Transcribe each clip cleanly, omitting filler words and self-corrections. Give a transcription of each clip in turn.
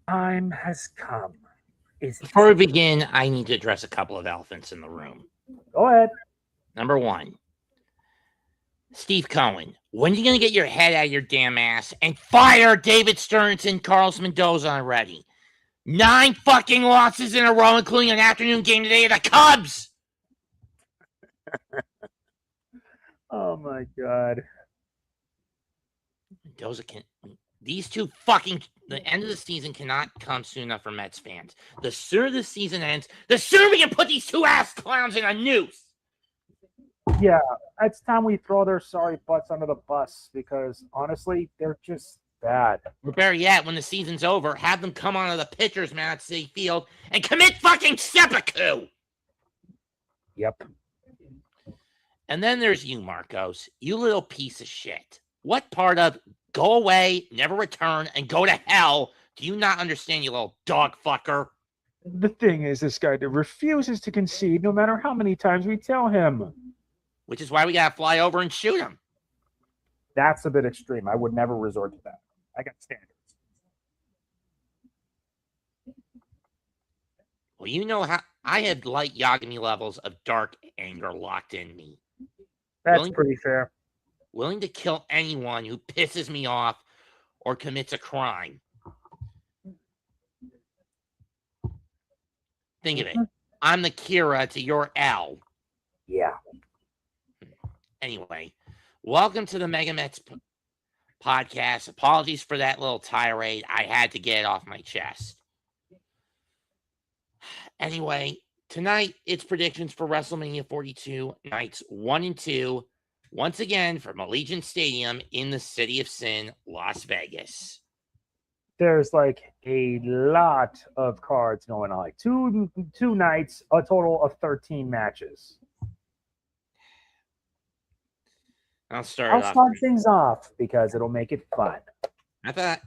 time has come. Before we begin, I need to address a couple of elephants in the room. Go ahead. Number one, Steve Cohen, when are you going to get your head out of your damn ass and fire David Stearns and Carlos Mendoza already? 9 fucking losses in a row, including an afternoon game today at the Cubs. Oh my God. Mendoza can. These two fucking. The end of the season cannot come soon enough for Mets fans. The sooner the season ends, the sooner we can put these two ass clowns in a noose. Yeah, it's time we throw their sorry butts under the bus because honestly, they're just bad. Or better yet, when the season's over, have them come onto the pitcher's mound at Citi Field and commit fucking seppuku. Yep. And then there's you, Marcos. You little piece of shit. What part of go away, never return, and go to hell do you not understand, you little dog fucker? The thing is, this guy refuses to concede no matter how many times we tell him. Which is why we gotta fly over and shoot him. That's a bit extreme. I would never resort to that. I got standards. Well, you know how I had light Yagami levels of dark anger locked in me. That's pretty fair. Willing to kill anyone who pisses me off or commits a crime. Think of it. I'm the Kira to your L. Yeah. Anyway, welcome to the MegaMets podcast. Apologies for that little tirade. I had to get it off my chest. Anyway, tonight it's predictions for WrestleMania 42, nights 1 and 2. Once again, from Allegiant Stadium in the City of Sin, Las Vegas. There's like a lot of cards going on. Like two nights, a total of 13 matches. I'll start things off because it'll make it fun. I thought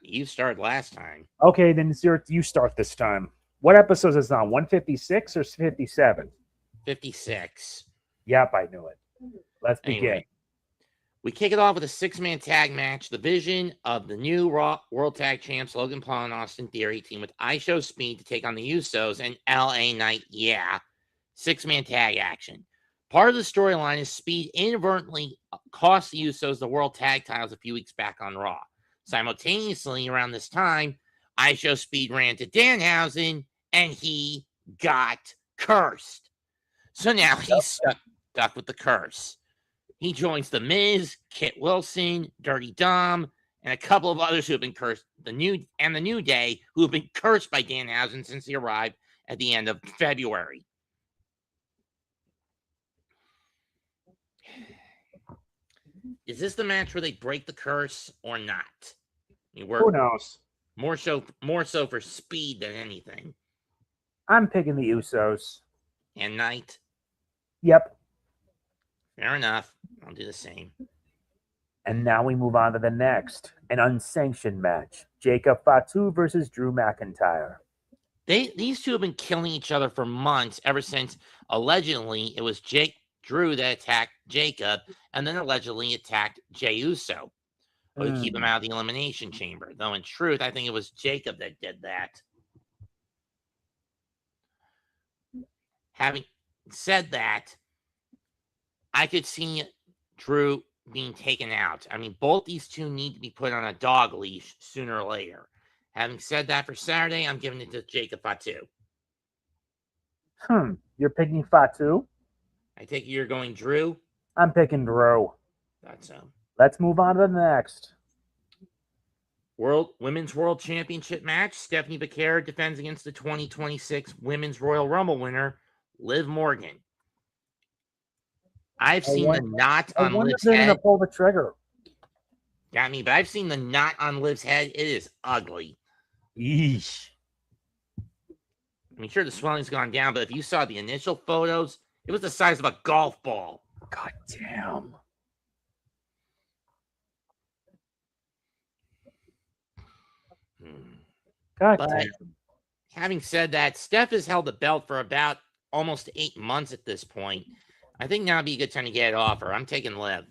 you started last time. Okay, then you start this time. What episode is this on? 156 or 57? 56. Yep, I knew it. Let's begin. Anyway, we kick it off with a 6-man tag match. The vision of the new Raw World Tag Champs, Logan Paul and Austin Theory, team with iShowSpeed to take on the Usos and LA Knight. Yeah, 6-man tag action. Part of the storyline is Speed inadvertently cost the Usos the World Tag titles a few weeks back on Raw. Simultaneously, around this time, iShowSpeed ran to Danhausen and he got cursed. So now he's stuck with the curse. He joins The Miz, Kit Wilson, Dirty Dom, and a couple of others who have been cursed. The New Day, who have been cursed by Danhausen since he arrived at the end of February. Is this the match where they break the curse or not? Who knows? More so for Speed than anything. I'm picking the Usos. And Knight? Yep. Fair enough. I'll do the same. And now we move on to the next. An unsanctioned match. Jacob Fatu versus Drew McIntyre. These two have been killing each other for months, ever since allegedly it was Drew that attacked Jacob and then allegedly attacked Jey Uso to keep him out of the Elimination Chamber. Though in truth, I think it was Jacob that did that. Having said that, I could see Drew being taken out. I mean, both these two need to be put on a dog leash sooner or later. Having said that, for Saturday, I'm giving it to Jacob Fatu. You're picking Fatu? I take it you're going Drew? I'm picking Drew. Thought so. Let's move on to the next. Women's World Championship match. Stephanie Vaquer defends against the 2026 Women's Royal Rumble winner, Liv Morgan. I've seen the knot on Liv's head. To pull the trigger. Got me, but I've seen the knot on Liv's head. It is ugly. Yeesh. I mean, sure, the swelling's gone down, but if you saw the initial photos, it was the size of a golf ball. God damn. God damn. Having said that, Steph has held the belt for about almost 8 months at this point. I think now would be a good time to get it off her. I'm taking Liv.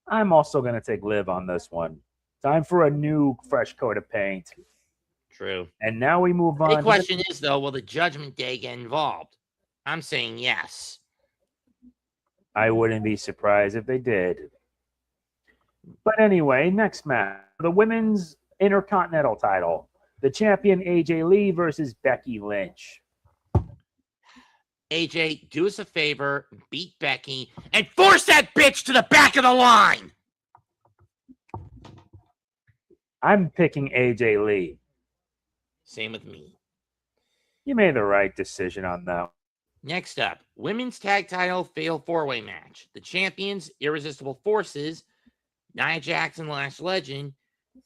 I'm also going to take Liv on this one. Time for a new fresh coat of paint. True. And now we move on. The question is, though, will the Judgment Day get involved? I'm saying yes. I wouldn't be surprised if they did. But anyway, next match. The women's Intercontinental title. The champion AJ Lee versus Becky Lynch. AJ, do us a favor, beat Becky, and force that bitch to the back of the line. I'm picking AJ Lee. Same with me. You made the right decision on that. Next up, women's tag title fatal four-way match. The champions, Irresistible Forces, Nia Jax and Lash Legend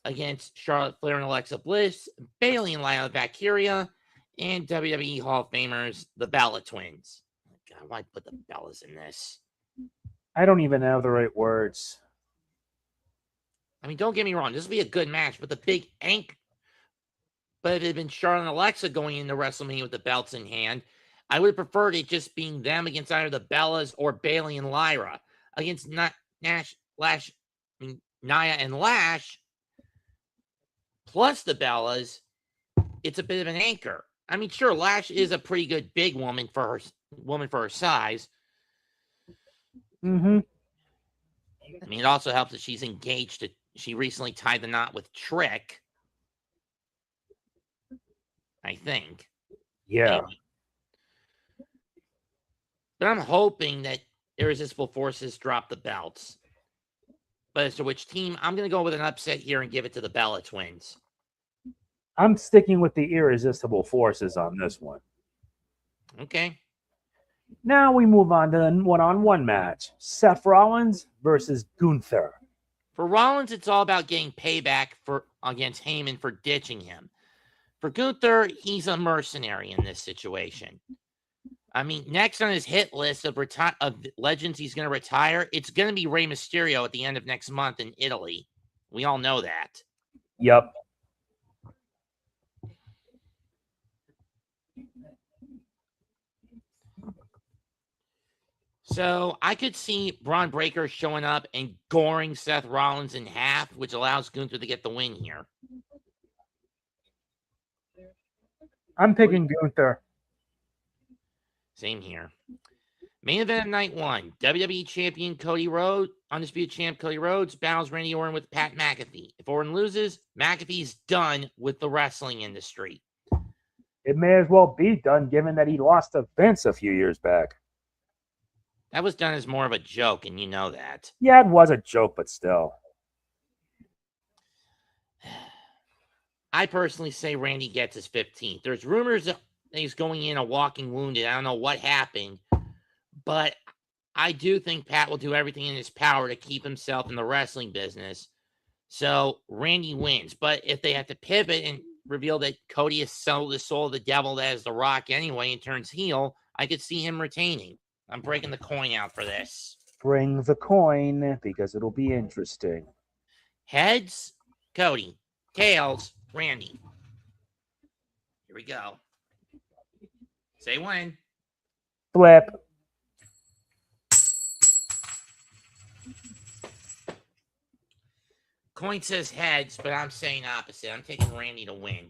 against Charlotte Flair and Alexa Bliss, Bayley and Lyra Vaquer, and WWE Hall of Famers, the Bella Twins. God, why put the Bellas in this? I don't even have the right words. I mean, don't get me wrong. This would be a good match, but the big ank. But if it had been Charlotte and Alexa going into WrestleMania with the belts in hand, I would have preferred it just being them against either the Bellas or Bayley and Lyra. Against Nia and Lash, plus the Bellas, it's a bit of an anchor. I mean, sure, Lash is a pretty good big woman for her size. Mm-hmm. I mean, it also helps that she's engaged. She recently tied the knot with Trick, I think. Yeah. Maybe. But I'm hoping that Irresistible Forces drop the belts. But as to which team, I'm going to go with an upset here and give it to the Bella Twins. I'm sticking with the Irresistible Forces on this one. Okay. Now we move on to the one-on-one match. Seth Rollins versus Gunther. For Rollins, it's all about getting payback against Heyman for ditching him. For Gunther, he's a mercenary in this situation. I mean, next on his hit list of legends he's going to retire, it's going to be Rey Mysterio at the end of next month in Italy. We all know that. Yep. So I could see Braun Breaker showing up and goring Seth Rollins in half, which allows Gunther to get the win here. I'm picking Gunther. Same here. Main event of night one. WWE Champion Cody Rhodes, Undisputed Champ Cody Rhodes, battles Randy Orton with Pat McAfee. If Orton loses, McAfee's done with the wrestling industry. It may as well be done given that he lost to Vince a few years back. That was done as more of a joke, and you know that. Yeah, it was a joke, but still. I personally say Randy gets his 15th. There's rumors that he's going in a walking wounded. I don't know what happened, but I do think Pat will do everything in his power to keep himself in the wrestling business. So Randy wins. But if they have to pivot and reveal that Cody has sold the soul of the devil that is The Rock anyway and turns heel, I could see him retaining. I'm breaking the coin out for this. Bring the coin because it'll be interesting. Heads, Cody. Tails, Randy. Here we go. Say when. Flip. Coin says heads, but I'm saying opposite. I'm taking Randy to win.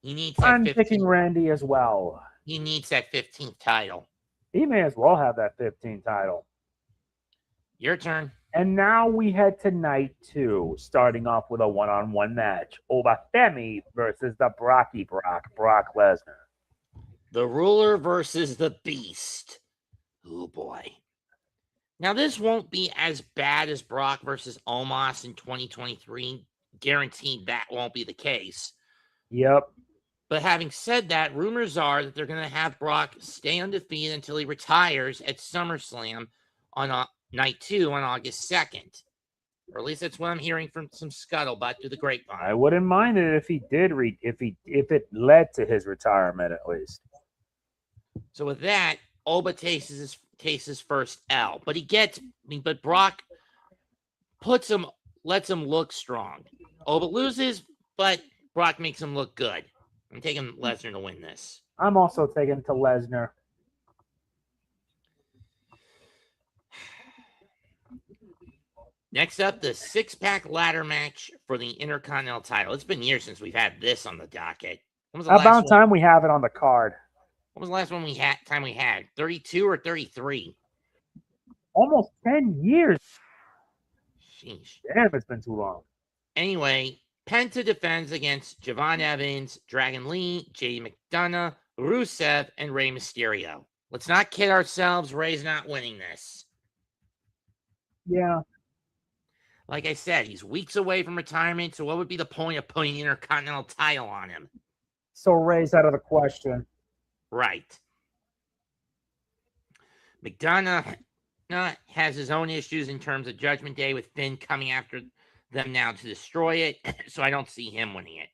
He needs that I'm 15th. picking Randy as well. He needs that 15th title. He may as well have that 15 title. Your turn. And now we head to night two, starting off with a one-on-one match. Obafemi versus the Brock Lesnar. The Ruler versus the Beast. Oh, boy. Now, this won't be as bad as Brock versus Omos in 2023. Guaranteed that won't be the case. Yep. But having said that, rumors are that they're going to have Brock stay undefeated until he retires at SummerSlam on night 2 on August 2nd. Or at least that's what I'm hearing from some scuttlebutt through the grapevine. I wouldn't mind it if he did if it led to his retirement at least. So with that, Oba takes his first L. But Brock lets him look strong. Oba loses, but Brock makes him look good. I'm taking Lesnar to win this. I'm also taking to Lesnar. Next up, the six-pack ladder match for the Intercontinental title. It's been years since we've had this on the docket. When was the last About one? time we have it on the card. When was the last one we had? 32 or 33? Almost 10 years. Sheesh. Damn, it's been too long. Anyway, Penta defends against Javon Evans, Dragon Lee, JD McDonough, Rusev, and Rey Mysterio. Let's not kid ourselves. Rey's not winning this. Yeah. Like I said, he's weeks away from retirement, so what would be the point of putting the Intercontinental title on him? So Rey's out of the question. Right. McDonough has his own issues in terms of Judgment Day with Finn coming after them now to destroy it, so I don't see him winning it.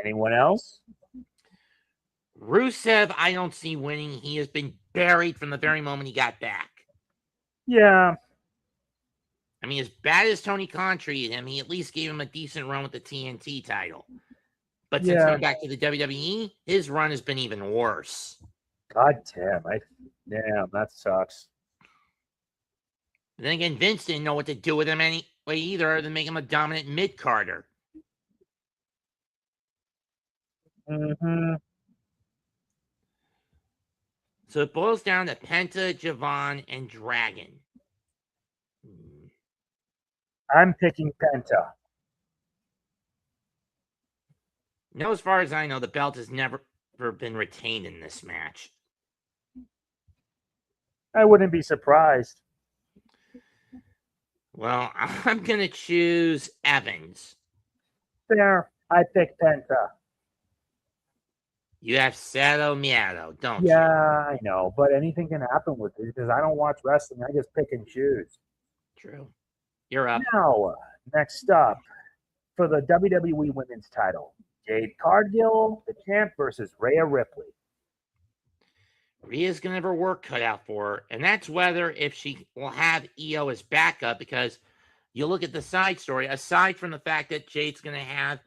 Anyone else? Rusev, I don't see winning. He has been buried from the very moment he got back. Yeah. I mean, as bad as Tony Khan treated him, he at least gave him a decent run with the TNT title. But since going back to the WWE, his run has been even worse. God damn. Damn, that sucks. But then again, Vince didn't know what to do with him anyway either, other than make him a dominant mid-carder. Mm-hmm. So it boils down to Penta, Javon, and Dragon. I'm picking Penta. No, as far as I know, the belt has never been retained in this match. I wouldn't be surprised. Well, I'm going to choose Evans. Fair. I pick Penta. You have Cero Miedo, don't you? Yeah, I know. But anything can happen with it because I don't watch wrestling. I just pick and choose. True. You're up. Now, next up, for the WWE Women's title, Jade Cargill, the champ, versus Rhea Ripley. Rhea's going to have her work cut out for her, and that's whether if she will have Io as backup, because you look at the side story, aside from the fact that Jade's going to have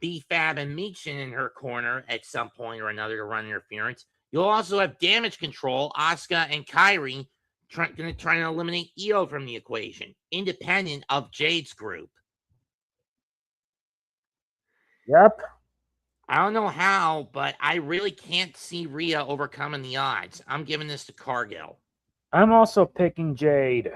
B-Fab and Michin in her corner at some point or another to run interference, you'll also have Damage Control, Asuka and Kairi, going to try to eliminate Io from the equation, independent of Jade's group. Yep. I don't know how, but I really can't see Rhea overcoming the odds. I'm giving this to Cargill. I'm also picking Jade.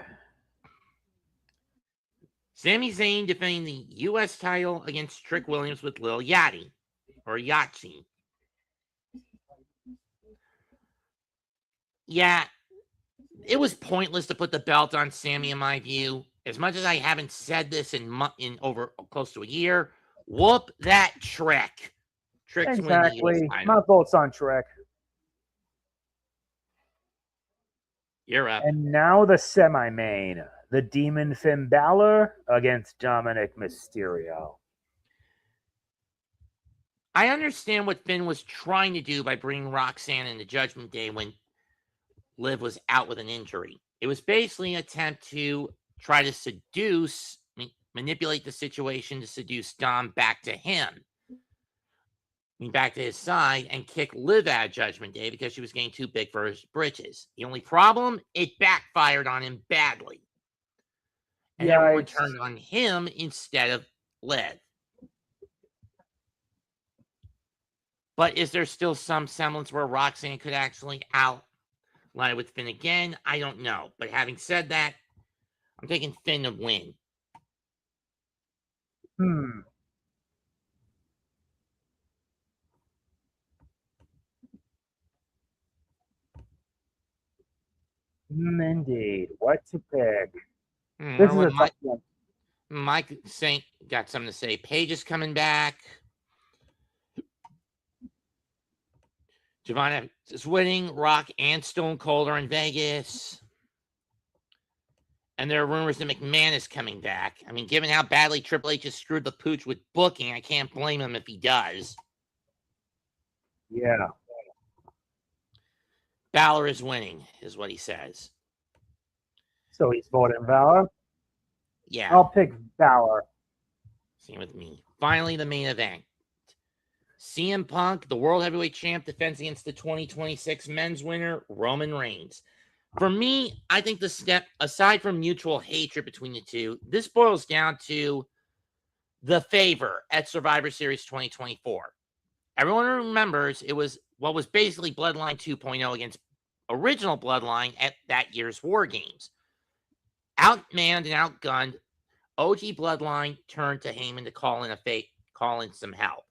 Sami Zayn defending the U.S. title against Trick Williams with Lil Yachty, or Yahtzee. Yeah, it was pointless to put the belt on Sami, in my view. As much as I haven't said this in over close to a year, whoop that Trick. Trick's exactly. My vote's on Trick. You're up. And now the semi-main. The Demon Finn Balor against Dominic Mysterio. I understand what Finn was trying to do by bringing Roxanne into Judgment Day when Liv was out with an injury. It was basically an attempt to try to manipulate the situation to seduce Dom back to him. Back to his side and kick Liv out of Judgment Day because she was getting too big for his britches. The only problem, it backfired on him badly. And everyone turned on him instead of Liv. But is there still some semblance where Roxanne could actually outline with Finn again? I don't know. But having said that, I'm taking Finn to win. Indeed. What to pick? This is a tough one. Mike Saint got something to say. Paige is coming back. Javon is winning. Rock and Stone Cold are in Vegas. And there are rumors that McMahon is coming back. I mean, given how badly Triple H has screwed the pooch with booking, I can't blame him if he does. Yeah. Balor is winning, is what he says. So he's voting Balor? Yeah. I'll pick Balor. Same with me. Finally, the main event. CM Punk, the World Heavyweight Champ, defends against the 2026 men's winner, Roman Reigns. For me, I think the step, aside from mutual hatred between the two, this boils down to the favor at Survivor Series 2024. Everyone remembers it was what was basically Bloodline 2.0 against original Bloodline at that year's War Games. Outmanned and outgunned, OG Bloodline turned to Heyman to call in some help.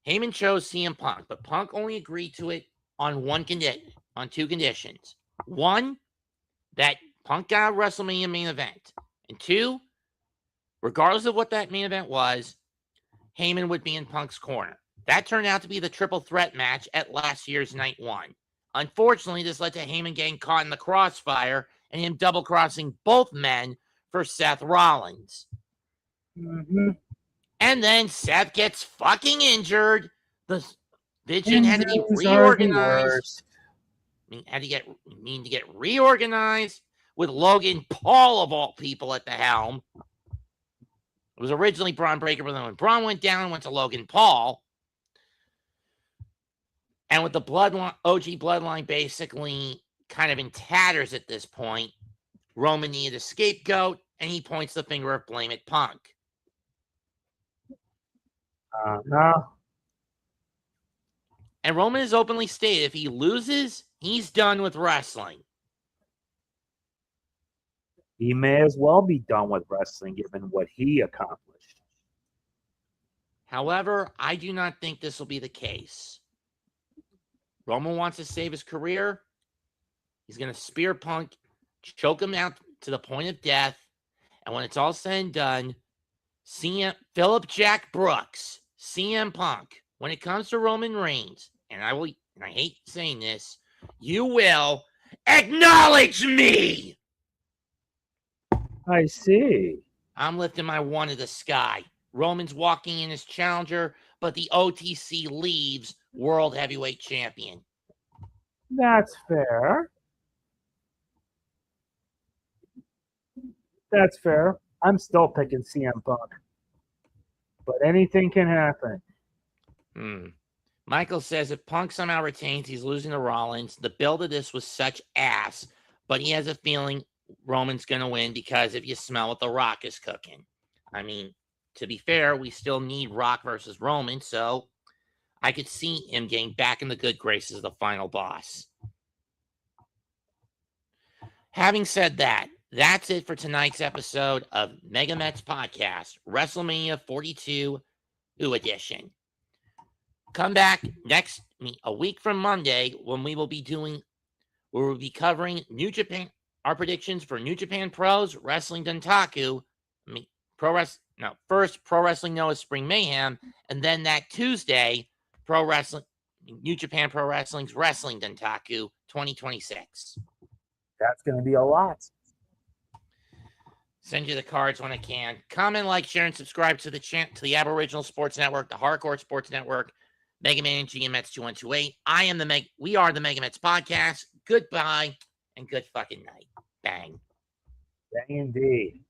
Heyman chose CM Punk, but Punk only agreed to it on two conditions. One, that Punk got a WrestleMania main event. And two, regardless of what that main event was, Heyman would be in Punk's corner. That turned out to be the triple threat match at last year's Night 1. Unfortunately, this led to Heyman getting caught in the crossfire and him double-crossing both men for Seth Rollins. Mm-hmm. And then Seth gets fucking injured. The division had to be reorganized. Had to get reorganized with Logan Paul, of all people, at the helm. It was originally Braun Breaker, but then when Braun went down, went to Logan Paul. And with the OG Bloodline basically kind of in tatters at this point, Roman needed a scapegoat, and he points the finger of blame at Punk. No. And Roman has openly stated if he loses, he's done with wrestling. He may as well be done with wrestling given what he accomplished. However, I do not think this will be the case. Roman wants to save his career. He's going to spear Punk, choke him out to the point of death. And when it's all said and done, Philip Jack Brooks, CM Punk, when it comes to Roman Reigns, and I hate saying this, you will acknowledge me. I see. I'm lifting my one to the sky. Roman's walking in as challenger, but the OTC leaves World Heavyweight Champion. That's fair. That's fair. I'm still picking CM Punk. But anything can happen. Michael says if Punk somehow retains, he's losing to Rollins. The build of this was such ass, but he has a feeling Roman's going to win because if you smell what The Rock is cooking. I mean, to be fair, we still need Rock versus Roman, so I could see him getting back in the good graces of the final boss. Having said that, that's it for tonight's episode of MegaMets Podcast, WrestleMania 42 edition. Come back a week from Monday when we will be covering New Japan, our predictions for New Japan Pros, Wrestling Dontaku, first Pro Wrestling Noah's Spring Mayhem, and then that Tuesday, New Japan Pro Wrestling's Wrestling Dontaku 2026. That's going to be a lot. Send you the cards when I can. Comment, like, share, and subscribe to the Aboriginal Sports Network, the Hardcore Sports Network, Mega Man and GMX 2128. We are the MegaMets Podcast. Goodbye and good fucking night. Bang. Bang indeed.